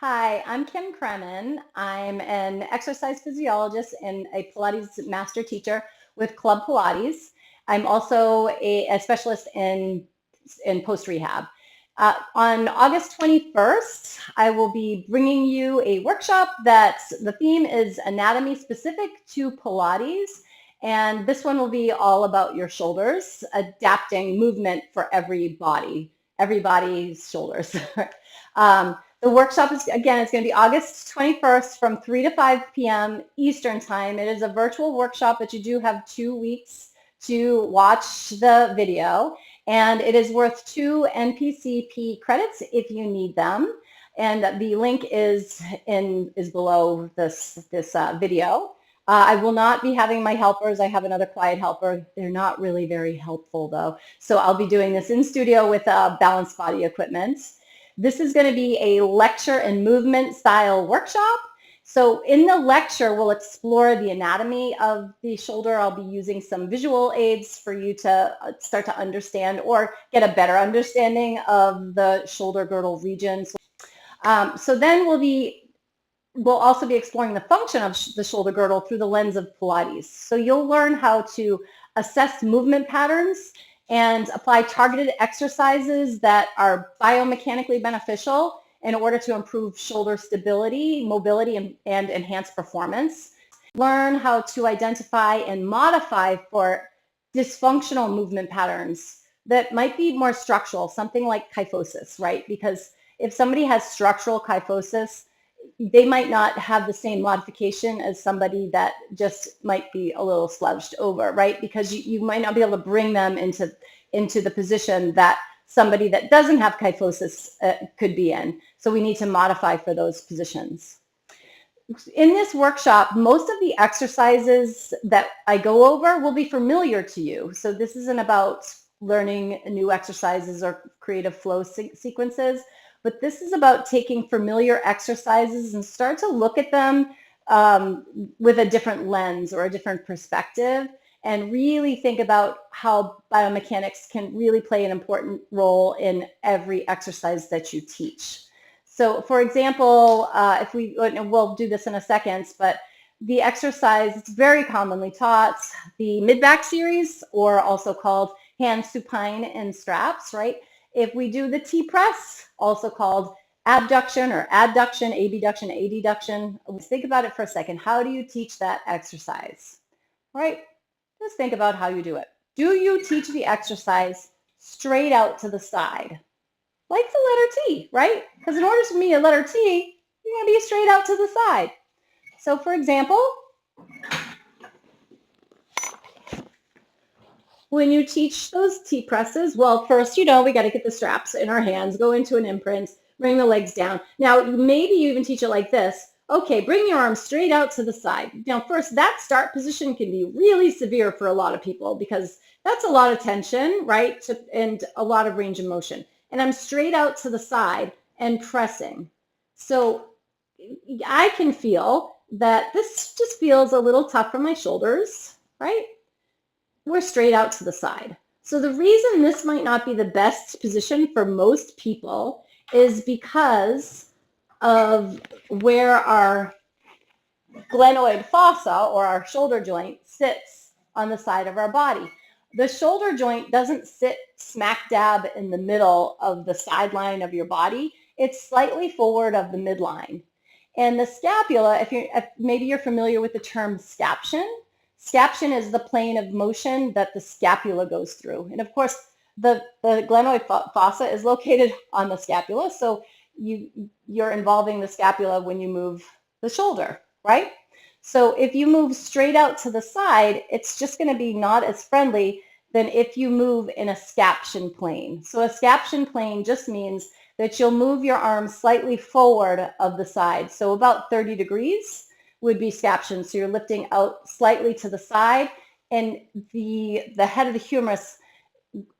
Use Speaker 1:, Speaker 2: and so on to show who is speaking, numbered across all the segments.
Speaker 1: Hi, I'm Kim Kremen. I'm an exercise physiologist and a Pilates master teacher with Club Pilates. I'm also a specialist in post-rehab. On August 21st, I will be bringing you a workshop that's the theme is anatomy specific to Pilates. And this one will be all about your shoulders, adapting movement for everybody's shoulders. The workshop is, again, it's going to be August 21st from 3 to 5 p.m. Eastern Time. It is a virtual workshop, but you do have 2 weeks to watch the video. And it is worth 2 NPCP credits if you need them. And the link is below this video. I will not be having my helpers. I have another quiet helper. They're not really very helpful, though. So I'll be doing this in studio with balanced body equipment. This is going to be a lecture and movement style workshop. So in the lecture, we'll explore the anatomy of the shoulder. I'll be using some visual aids for you to start to understand or get a better understanding of the shoulder girdle region. So then we'll also be exploring the function of the shoulder girdle through the lens of Pilates. So you'll learn how to assess movement patterns and apply targeted exercises that are biomechanically beneficial in order to improve shoulder stability, mobility, and enhance performance. Learn how to identify and modify for dysfunctional movement patterns that might be more structural, something like kyphosis, right? Because if somebody has structural kyphosis, they might not have the same modification as somebody that just might be a little slouched over, right? Because you might not be able to bring them into the position that somebody that doesn't have kyphosis could be in. So we need to modify for those positions. In this workshop, most of the exercises that I go over will be familiar to you. So this isn't about learning new exercises or creative flow sequences. But this is about taking familiar exercises and start to look at them with a different lens or a different perspective and really think about how biomechanics can really play an important role in every exercise that you teach. So for example, we'll do this in a second, but the exercise, it's very commonly taught, the mid-back series, or also called hand supine and straps, right? If we do the T-press, also called abduction or adduction, abduction, adduction, let's think about it for a second. How do you teach that exercise? All right, just think about how you do it. Do you teach the exercise straight out to the side? Like the letter T, right? Because in order to be a letter T, you're going to be straight out to the side. So for example, when you teach those T-presses, well, first, we got to get the straps in our hands, go into an imprint, bring the legs down. Now, maybe you even teach it like this. Okay, bring your arms straight out to the side. Now, first, that start position can be really severe for a lot of people because that's a lot of tension, right, and a lot of range of motion. And I'm straight out to the side and pressing. So I can feel that this just feels a little tough for my shoulders, right? We're straight out to the side. So the reason this might not be the best position for most people is because of where our glenoid fossa or our shoulder joint sits on the side of our body. The shoulder joint doesn't sit smack dab in the middle of the sideline of your body. It's slightly forward of the midline. And the scapula, if maybe you're familiar with the term scaption, scaption is the plane of motion that the scapula goes through. And of course, the glenoid fossa is located on the scapula, so you're involving the scapula when you move the shoulder, right? So if you move straight out to the side, it's just going to be not as friendly than if you move in a scaption plane. So a scaption plane just means that you'll move your arms slightly forward of the side, so about 30 degrees would be scaption. So you're lifting out slightly to the side, and the head of the humerus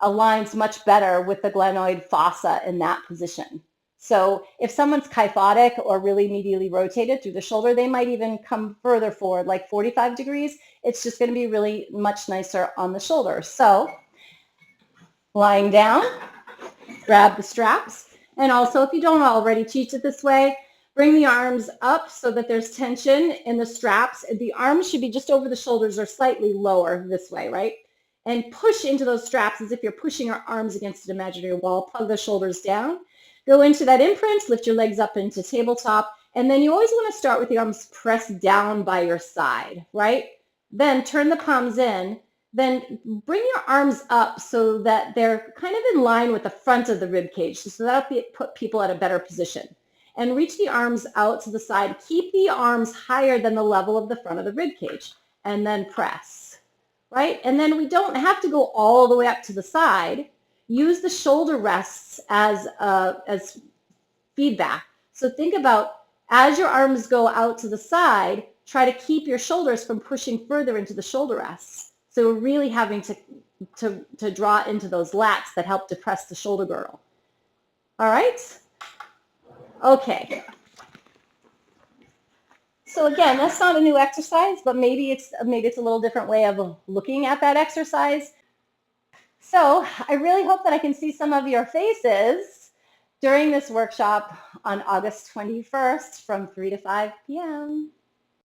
Speaker 1: aligns much better with the glenoid fossa in that position. So if someone's kyphotic or really medially rotated through the shoulder, they might even come further forward, like 45 degrees. It's just going to be really much nicer on the shoulder. So lying down, grab the straps. And also, if you don't already teach it this way, Bring the arms up so that there's tension in the straps. The arms should be just over the shoulders or slightly lower this way, right? And push into those straps as if you're pushing your arms against an imaginary wall. Plug the shoulders down. Go into that imprint, lift your legs up into tabletop, and then you always want to start with the arms pressed down by your side, right? Then turn the palms in. Then bring your arms up so that they're kind of in line with the front of the rib cage. So that'll put people at a better position. And reach the arms out to the side. Keep the arms higher than the level of the front of the rib cage. And then press, right? And then we don't have to go all the way up to the side. Use the shoulder rests as feedback. So think about as your arms go out to the side, try to keep your shoulders from pushing further into the shoulder rests. So we're really having to draw into those lats that help depress the shoulder girdle. All right? Okay. So again, that's not a new exercise, but maybe it's a little different way of looking at that exercise. So I really hope that I can see some of your faces during this workshop on August 21st from 3 to 5 p.m.